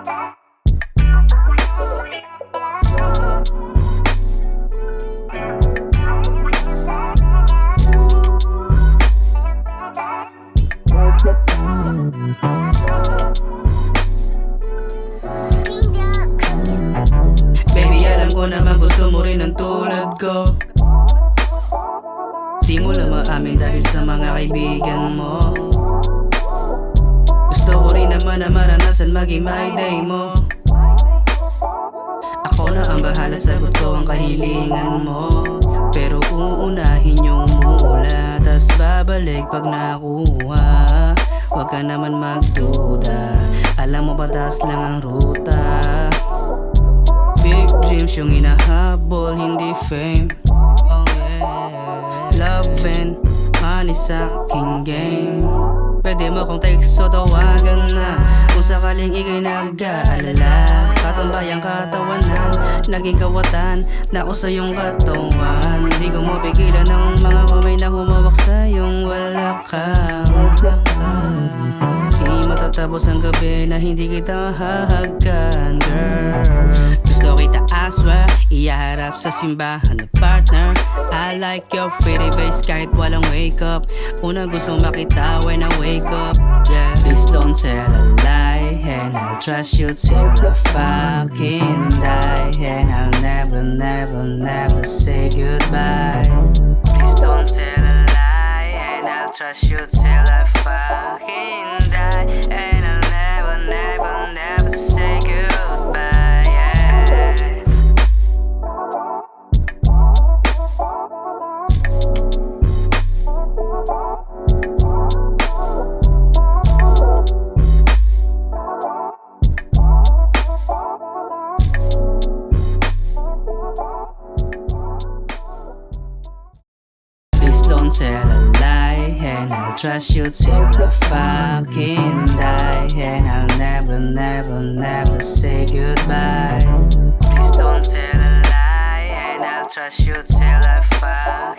Baby, alam ko naman gusto mo rin ng tulad ko. Di mo lang maamin dahil sa mga kaibigan mo. Gusto ko rin naman na maranasan maging my day mo. Ako na ang bahala, sagot ko ang kahilingan mo. Pero uunahin yung mula, tas babalik pag nakuha. Huwag ka naman magduda, alam mo patas lang ang ruta. Big dreams yung hinahabol, hindi fame. Oh yeah. Love and money sa aking game. Pwede mo kong text o tawagan na kung sakaling ika'y nag-aalala. Katambayang katawanan, naging kawatan na ako sa iyong katawan. Di ko mo pigilan ng mga kamay na humawak sa iyong wala ka. Di matatapos ang gabi na hindi kita hahagan, girl. Gusto kita I swear, iyaharap sa simbahan na partner. I like your pretty face kahit walang wake up. Unang gusto makita when I wake up, yeah. Please don't tell a lie, and I'll trust you till I fucking die. And I'll never, never, never say goodbye. Please don't tell a lie, and I'll trust you till I fucking die. And I'll never, never, never say goodbye, yeah. Please don't tell a lie, and I'll trust you till I fucking die. And I'll never, never, never say goodbye. Please don't tell a lie, and I'll trust you till I fucking